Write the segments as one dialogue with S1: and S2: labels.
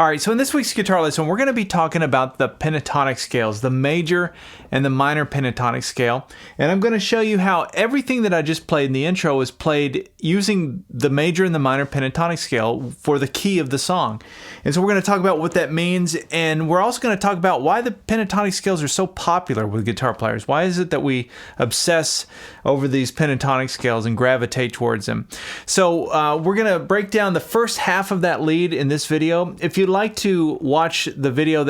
S1: All right, so in this week's guitar lesson, we're going to be talking about the pentatonic scales, the major and the minor pentatonic scale. And I'm going to show you how everything that I just played in the intro is played using the major and the minor pentatonic scale for the key of the song. And so we're going to talk about what that means, and we're also going to talk about why the pentatonic scales are so popular with guitar players. Why is it that we obsess over these pentatonic scales and gravitate towards them? So we're going to break down the first half of that lead in this video. If you'd like to watch the video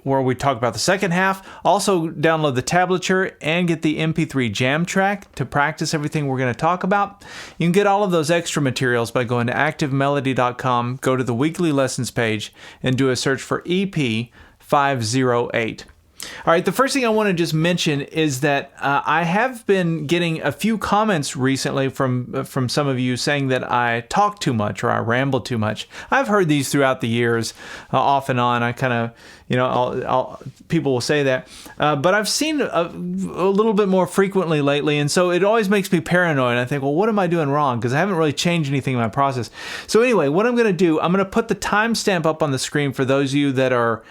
S1: where we talk about the second half, also download the Tablature and get the MP3 jam track to practice everything we're going to talk about. You can get all of those extra materials by going to activemelody.com, go to the weekly lessons page, and do a search for EP508. All right, the first thing I want to just mention is that I have been getting a few comments recently from some of you saying that I talk too much or I ramble too much. I've heard these throughout the years, off and on. I kind of, people will say that. But I've seen a little bit more frequently lately, and so it always makes me paranoid. I think, well, what am I doing wrong? Because I haven't really changed anything in my process. So anyway, what I'm going to do, I'm going to put the timestamp up on the screen for those of you that are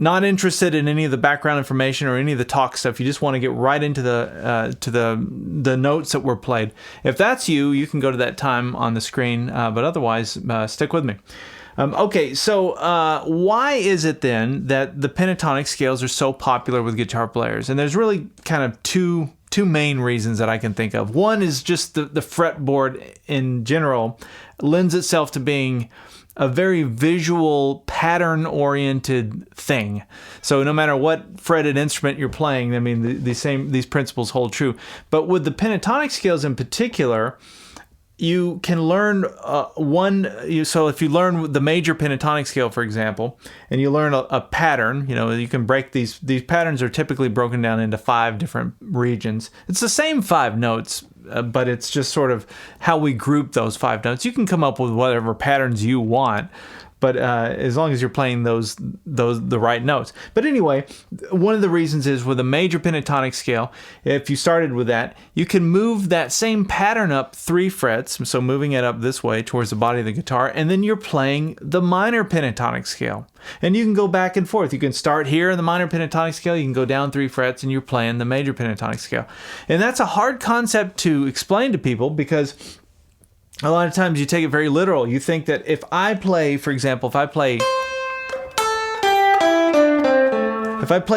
S1: not interested in any of the background information or any of the talk stuff. You just want to get right into the notes that were played. If that's you, you can go to that time on the screen, but otherwise, stick with me. Okay, so why is it then that the pentatonic scales are so popular with guitar players? And there's really kind of two main reasons that I can think of. One is just the fretboard in general lends itself to being a very visual, pattern-oriented thing. So no matter what fretted instrument you're playing, I mean, these principles hold true. But with the pentatonic scales in particular, you can learn so if you learn the major pentatonic scale, for example, and you learn a pattern, you can break these patterns are typically broken down into 5 different regions. It's the same 5 notes, but it's just sort of how we group those 5 notes. You can come up with whatever patterns you want, but as long as you're playing the right notes. But anyway, one of the reasons is with a major pentatonic scale, if you started with that, you can move that same pattern up 3 frets, so moving it up this way towards the body of the guitar, and then you're playing the minor pentatonic scale. And you can go back and forth. You can start here in the minor pentatonic scale, you can go down 3 frets, and you're playing the major pentatonic scale. And that's a hard concept to explain to people because a lot of times you take it very literal. You think that if I play, for example, if I play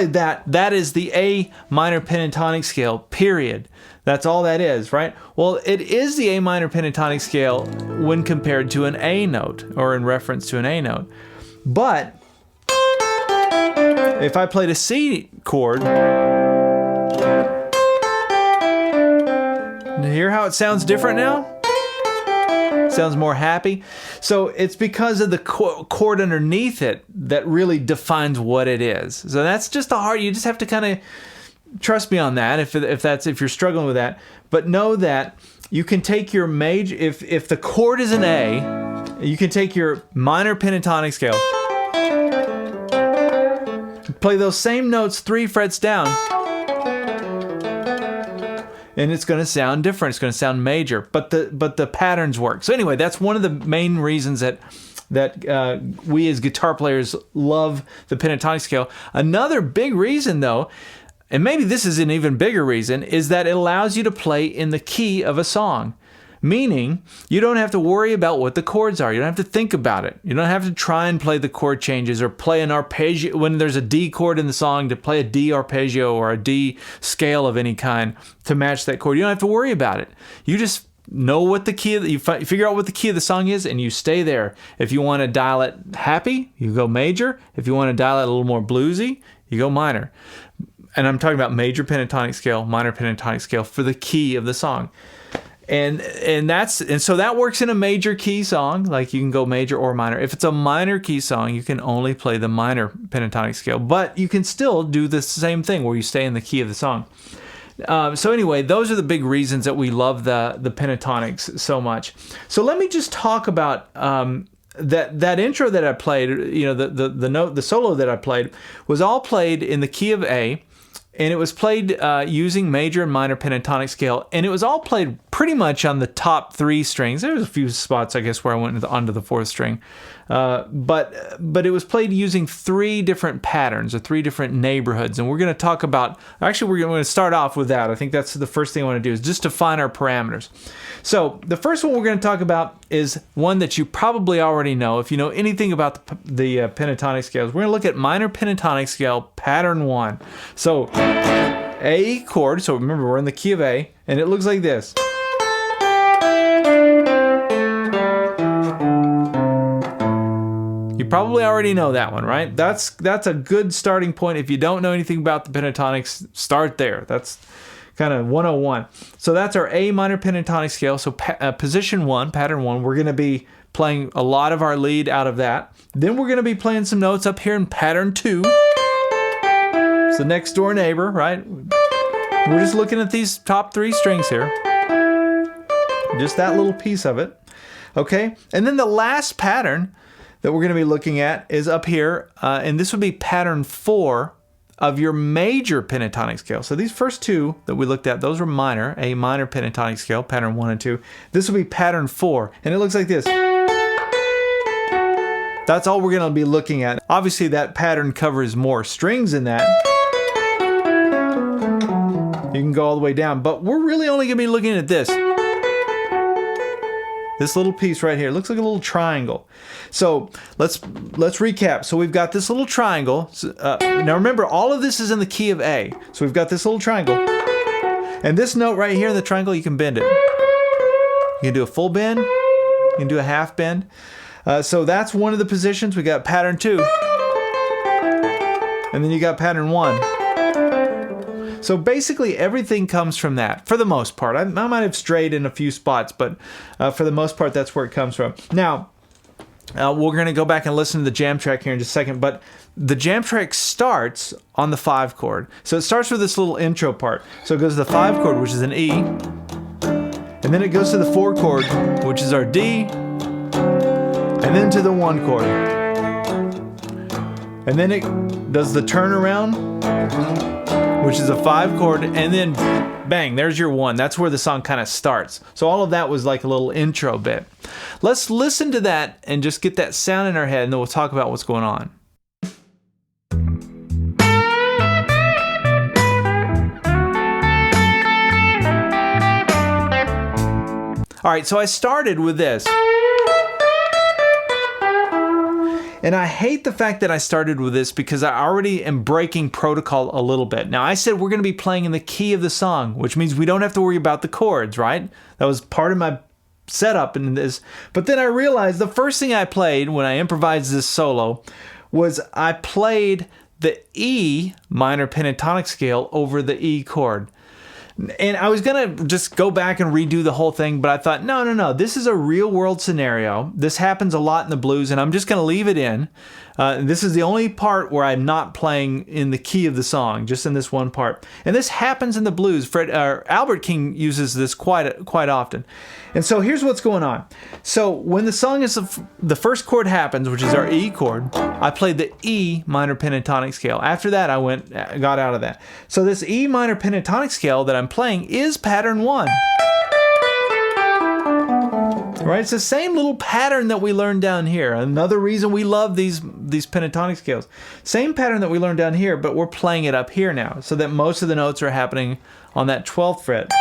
S1: that is the A minor pentatonic scale, period. That's all that is, right? Well, it is the A minor pentatonic scale when compared to an A note or in reference to an A note. But if I played a C chord, hear how it sounds different now? Sounds more happy. So it's because of the chord underneath it that really defines what it is. So that's just you just have to kind of trust me on that if you're struggling with that. But know that you can take your major, if the chord is an A, you can take your minor pentatonic scale, play those same notes 3 frets down, and it's going to sound different. It's going to sound major, but the patterns work. So anyway, that's one of the main reasons that we as guitar players love the pentatonic scale. Another big reason, though, and maybe this is an even bigger reason, is that it allows you to play in the key of a song. Meaning, you don't have to worry about what the chords are. You don't have to think about it. You don't have to try and play the chord changes or play an arpeggio. When there's a D chord in the song, to play a D arpeggio or a D scale of any kind to match that chord. You don't have to worry about it. You just know what the key, you figure out what the key of the song is, and you stay there. If you want to dial it happy, you go major. If you want to dial it a little more bluesy, you go minor. And I'm talking about major pentatonic scale, minor pentatonic scale for the key of the song. And so that works in a major key song, like you can go major or minor. If it's a minor key song, you can only play the minor pentatonic scale, but you can still do the same thing where you stay in the key of the song. So anyway, those are the big reasons that we love the pentatonics so much. So let me just talk about that intro that I played. The solo that I played was all played in the key of A. And it was played using major and minor pentatonic scale, and it was all played pretty much on the top 3 strings. There was a few spots, I guess, where I went onto the 4th string. But it was played using 3 different patterns or 3 different neighborhoods. And we're going to talk about, actually, we're going to start off with that. I think that's the first thing I want to do is just define our parameters. So the first one we're going to talk about is one that you probably already know. If you know anything about the pentatonic scales, we're going to look at minor pentatonic scale pattern 1. So A chord, so remember we're in the key of A, and it looks like this. You probably already know that one, right? That's a good starting point. If you don't know anything about the pentatonics, start there. That's kind of 101. So that's our A minor pentatonic scale. So position 1, pattern 1, we're going to be playing a lot of our lead out of that. Then we're going to be playing some notes up here in pattern 2. It's the next door neighbor, right? We're just looking at these top 3 strings here. Just that little piece of it. Okay? And then the last pattern that we're going to be looking at is up here, and this would be pattern 4 of your major pentatonic scale. So these first 2 that we looked at, those were minor, A minor pentatonic scale, pattern 1 and 2. This will be pattern 4, and it looks like this. That's all we're going to be looking at. Obviously, that pattern covers more strings than that. You can go all the way down, but we're really only going to be looking at this. This little piece right here. It looks like a little triangle. So let's recap. So we've got this little triangle. Now remember, all of this is in the key of A. So we've got this little triangle. And this note right here in the triangle, you can bend it. You can do a full bend. You can do a half bend. So that's one of the positions. We got pattern 2. And then you got pattern 1. So basically everything comes from that, for the most part. I might have strayed in a few spots, but for the most part, that's where it comes from. Now, we're going to go back and listen to the jam track here in just a second, but the jam track starts on the 5 chord. So it starts with this little intro part. So it goes to the 5 chord, which is an E, and then it goes to the 4 chord, which is our D, and then to the 1 chord. And then it does the turnaround, which is a 5 chord, and then bang, there's your 1. That's where the song kind of starts. So all of that was like a little intro bit. Let's listen to that and just get that sound in our head, and then we'll talk about what's going on. All right, so I started with this. And I hate the fact that I started with this because I already am breaking protocol a little bit. Now, I said we're going to be playing in the key of the song, which means we don't have to worry about the chords, right? That was part of my setup in this. But then I realized the first thing I played when I improvised this solo was I played the E minor pentatonic scale over the E chord. And I was going to just go back and redo the whole thing, but I thought, no. This is a real world scenario. This happens a lot in the blues, and I'm just going to leave it in. This is the only part where I'm not playing in the key of the song, just in this one part. And this happens in the blues. Albert King uses this quite often. And so here's what's going on. So when the song is the first chord happens, which is our E chord, I played the E minor pentatonic scale. After that, I got out of that. So this E minor pentatonic scale that I'm playing is pattern 1. Right? It's the same little pattern that we learned down here. Another reason we love these pentatonic scales. Same pattern that we learned down here, but we're playing it up here now, so that most of the notes are happening on that 12th fret.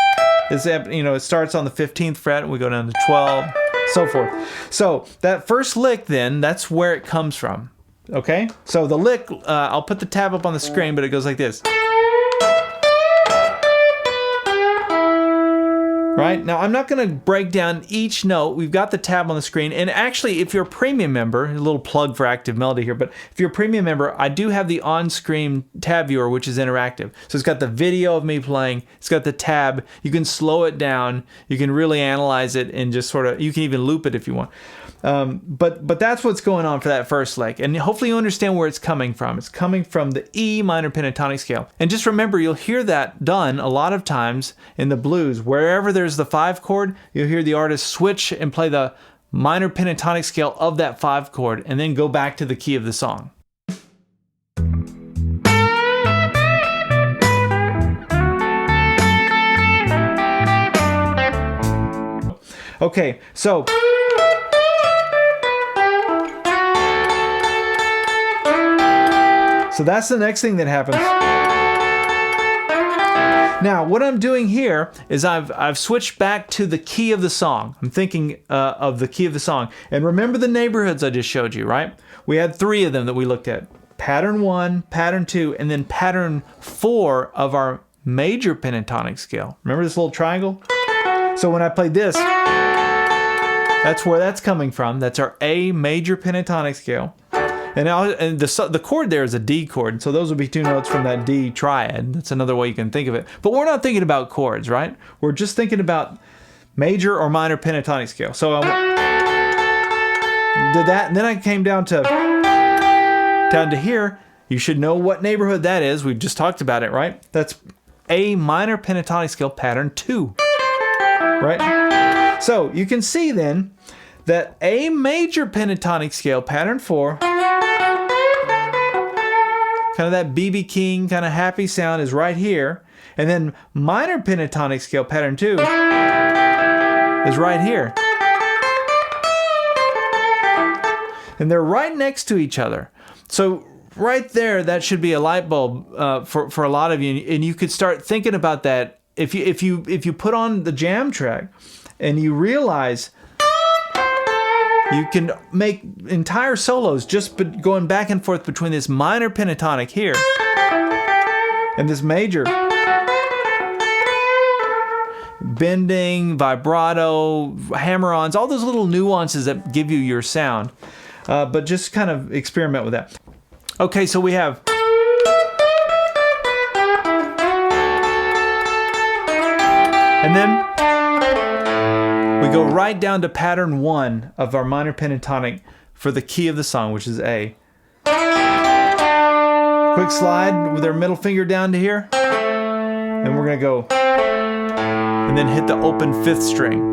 S1: It starts on the 15th fret, and we go down to 12, so forth. So that first lick, then, that's where it comes from. Okay? So the lick, I'll put the tab up on the screen, but it goes like this. Right? Now, I'm not going to break down each note. We've got the tab on the screen. And actually, if you're a premium member, a little plug for Active Melody here, but if you're a premium member, I do have the on-screen tab viewer, which is interactive. So it's got the video of me playing. It's got the tab. You can slow it down. You can really analyze it and just sort of, you can even loop it if you want. But that's what's going on for that first lick. And hopefully you understand where it's coming from. It's coming from the E minor pentatonic scale. And just remember, you'll hear that done a lot of times in the blues. Wherever there's the 5 chord, you'll hear the artist switch and play the minor pentatonic scale of that 5 chord and then go back to the key of the song. Okay, so that's the next thing that happens. Now, what I'm doing here is I've switched back to the key of the song. I'm thinking of the key of the song. And remember the neighborhoods I just showed you, right? We had 3 of them that we looked at. Pattern 1, pattern 2, and then pattern 4 of our major pentatonic scale. Remember this little triangle? So when I played this, that's where that's coming from. That's our A major pentatonic scale. And the chord there is a D chord, so those would be 2 notes from that D triad. That's another way you can think of it. But we're not thinking about chords, right? We're just thinking about major or minor pentatonic scale. So I did that, and then I came down to here. You should know what neighborhood that is. We've just talked about it, right? That's A minor pentatonic scale pattern 2, right? So you can see then that A major pentatonic scale pattern 4, kind of that B.B. King kind of happy sound, is right here. And then minor pentatonic scale pattern 2 is right here. And they're right next to each other. So right there, that should be a light bulb for a lot of you. And you could start thinking about that if you put on the jam track and you realize you can make entire solos just going back and forth between this minor pentatonic here and this major. Bending, vibrato, hammer-ons, all those little nuances that give you your sound. But just kind of experiment with that. Okay, so we have... And then we go right down to pattern 1 of our minor pentatonic for the key of the song, which is A. Quick slide with our middle finger down to here. And we're going to go and then hit the open 5th string.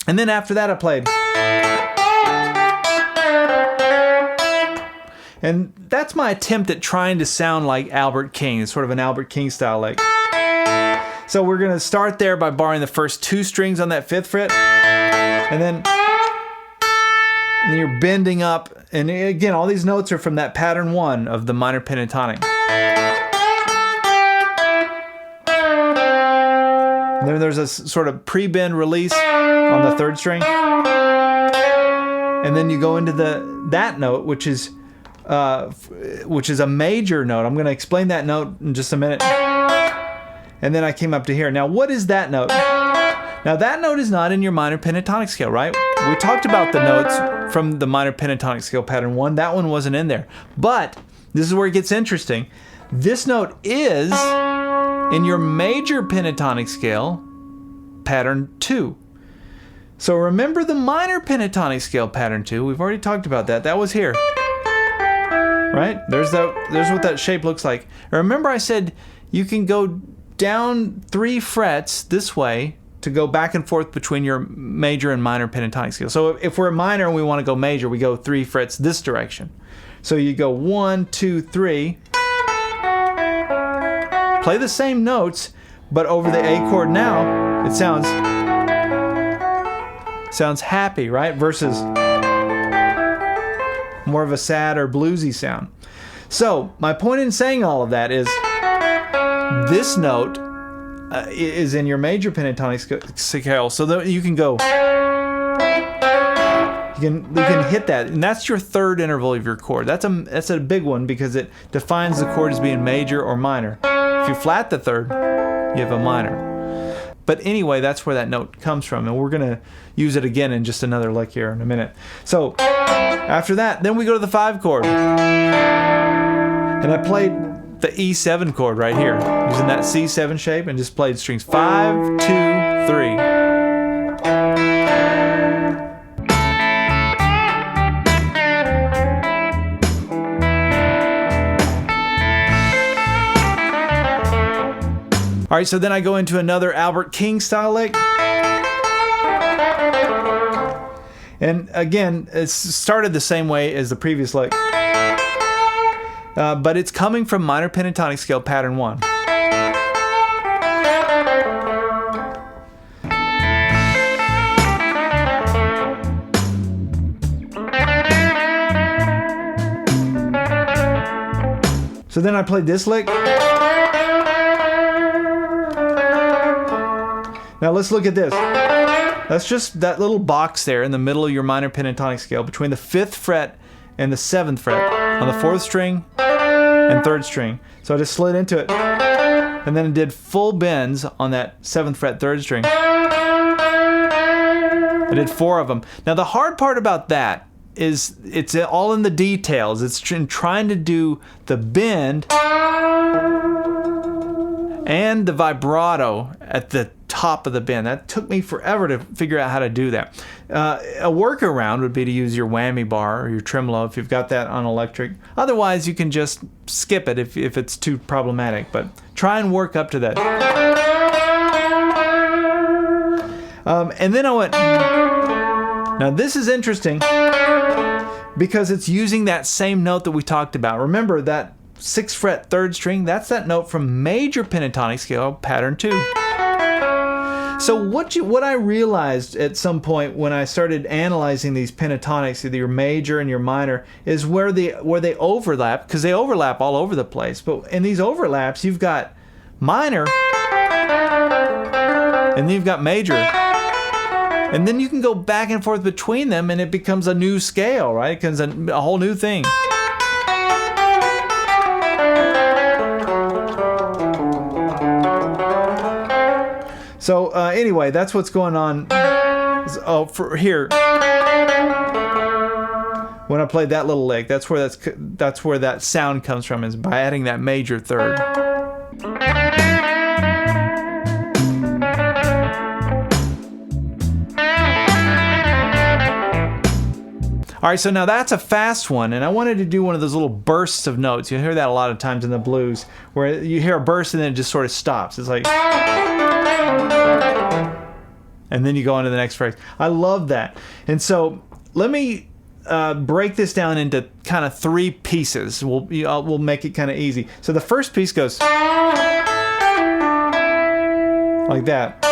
S1: And then after that I played. And that's my attempt at trying to sound like Albert King. It's sort of an Albert King style lick. So we're going to start there by borrowing the first 2 strings on that 5th fret. And then you're bending up. And again, all these notes are from that pattern 1 of the minor pentatonic. And then there's a sort of pre-bend release on the 3rd string. And then you go into that note, which is a major note. I'm going to explain that note in just a minute. And then I came up to here. Now, what is that note? Now, that note is not in your minor pentatonic scale, right? We talked about the notes from the minor pentatonic scale pattern 1. That one wasn't in there. But this is where it gets interesting. This note is in your major pentatonic scale pattern 2. So remember the minor pentatonic scale pattern 2. We've already talked about that. That was here. Right? There's what that shape looks like. Remember I said you can go down 3 frets this way to go back and forth between your major and minor pentatonic scale. So if we're minor and we want to go major, we go 3 frets this direction. So you go 1, 2, 3. Play the same notes, but over the A chord now, it sounds happy, right? Versus more of a sad or bluesy sound. So my point in saying all of that is this note is in your major pentatonic scale, so that you can go, you can hit that, and that's your 3rd interval of your chord. That's a big one because it defines the chord as being major or minor. If you flat the 3rd, you have a minor. But anyway, that's where that note comes from, and we're going to use it again in just another lick here in a minute. So after that, then we go to the 5 chord. And I played the E7 chord right here, using that C7 shape, and just played strings 5, 2, 3. All right, so then I go into another Albert King style lick. And again, it's started the same way as the previous lick, but it's coming from minor pentatonic scale pattern 1. So then I played this lick. Now let's look at this. That's just that little box there in the middle of your minor pentatonic scale between the 5th fret and the 7th fret on the 4th string and 3rd string. So I just slid into it and then did full bends on that 7th fret 3rd string. I did 4 of them. Now the hard part about that is it's all in the details. It's in trying to do the bend and the vibrato at the top of the bend. That took me forever to figure out how to do that. A workaround would be to use your whammy bar or your tremolo if you've got that on electric. Otherwise, you can just skip it if it's too problematic, but try and work up to that. And then I went, now this is interesting because it's using that same note that we talked about. Remember that 6th fret 3rd string, that's that note from major pentatonic scale pattern 2. So what I realized at some point when I started analyzing these pentatonics, either your major and your minor, is where they overlap, because they overlap all over the place. But in these overlaps, you've got minor, and then you've got major. And then you can go back and forth between them, and it becomes a new scale, right? It becomes a whole new thing. So anyway, that's what's going on. Oh, for here, when I played that little lick, that's where that sound comes from, is by adding that major 3rd. All right, so now that's a fast one, and I wanted to do one of those little bursts of notes. You hear that a lot of times in the blues, where you hear a burst and then it just sort of stops. It's like, and then you go on to the next phrase. I love that. And so let me break this down into kind of 3 pieces. We'll make it kind of easy. So the first piece goes like that.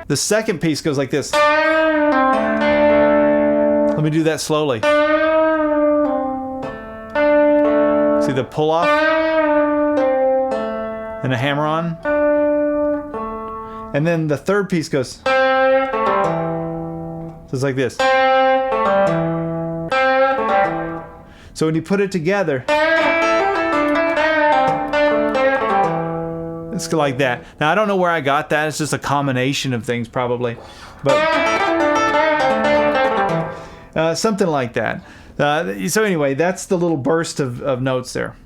S1: The second piece goes like this. Let me do that slowly. See the pull off and a hammer on. And then the third piece goes. So it's like this. So when you put it together, it's like that. Now I don't know where I got that. It's just a combination of things probably. But something like that. So anyway, that's the little burst of notes there.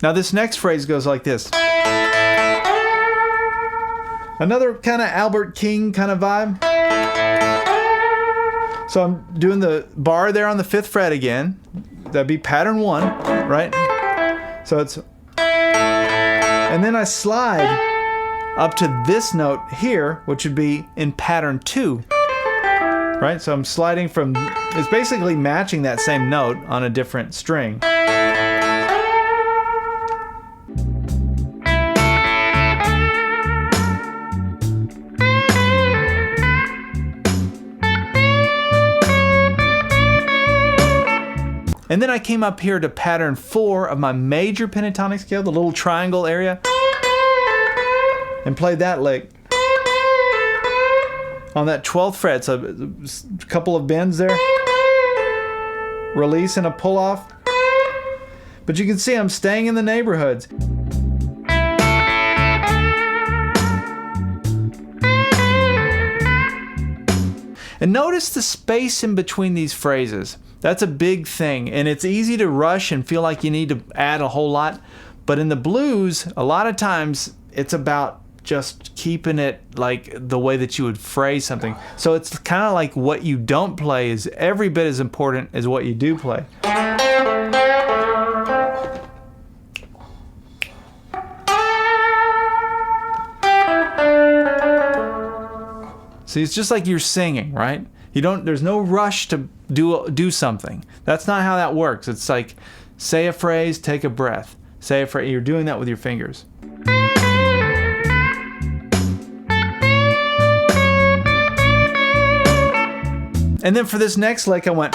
S1: Now this next phrase goes like this. Another kind of Albert King kind of vibe. So I'm doing the bar there on the 5th fret again. That'd be pattern 1, right? So it's, and then I slide up to this note here, which would be in pattern 2, right? So I'm sliding from, it's basically matching that same note on a different string. And then I came up here to pattern 4 of my major pentatonic scale, the little triangle area, and played that lick on that 12th fret. So a couple of bends there, release and a pull off. But you can see I'm staying in the neighborhoods. And notice the space in between these phrases. That's a big thing, and it's easy to rush and feel like you need to add a whole lot. But in the blues, a lot of times it's about just keeping it like the way that you would phrase something. So it's kind of like what you don't play is every bit as important as what you do play. See, it's just like you're singing, right? There's no rush to do something. That's not how that works. It's like, say a phrase, take a breath. Say a phrase. You're doing that with your fingers. And then for this next lick, I went.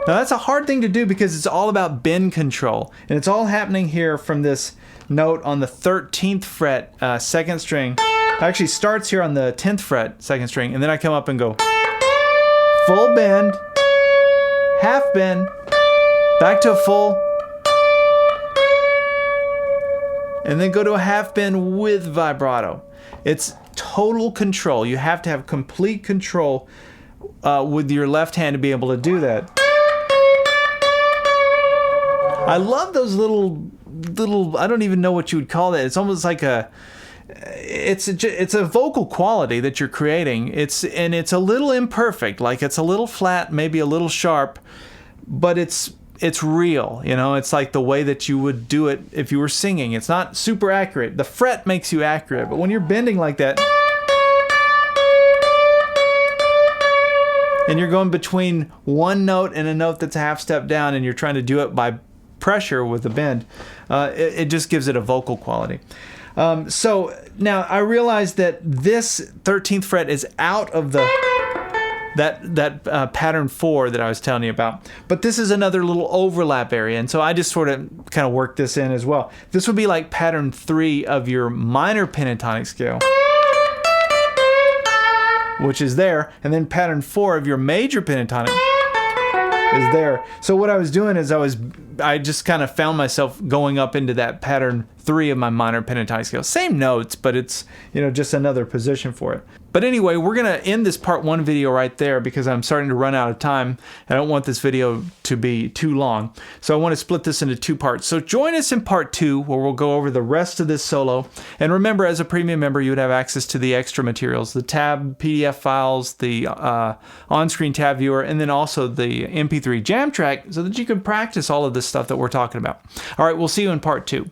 S1: Now that's a hard thing to do because it's all about bend control. And it's all happening here from this note on the 13th fret, second string. It actually starts here on the 10th fret, second string, and then I come up and go full bend, half bend, back to a full, and then go to a half bend with vibrato. It's total control. You have to have complete control with your left hand to be able to do that. I love those little, I don't even know what you would call that. It's almost like it's a vocal quality that you're creating. It's a little imperfect, like it's a little flat, maybe a little sharp, but it's real, you know. It's like the way that you would do it if you were singing. It's not super accurate. The fret makes you accurate, but when you're bending like that, and you're going between one note and a note that's a half step down, and you're trying to do it by pressure with the bend, it just gives it a vocal quality. So now I realize that this 13th fret is out of that pattern 4 that I was telling you about, but this is another little overlap area, and so I just sort of kind of work this in as well. This would be like pattern 3 of your minor pentatonic scale, which is there, and then pattern 4 of your major pentatonic is there. So what I was doing is I just kind of found myself going up into that pattern 3 of my minor pentatonic scale. Same notes, but it's, you know, just another position for it. But anyway, we're going to end this part 1 video right there because I'm starting to run out of time. I don't want this video to be too long. So I want to split this into 2 parts. So join us in part 2 where we'll go over the rest of this solo. And remember, as a premium member, you would have access to the extra materials, the tab PDF files, the on-screen tab viewer, and then also the MP3 jam track so that you can practice all of this stuff that we're talking about. All right, we'll see you in part 2.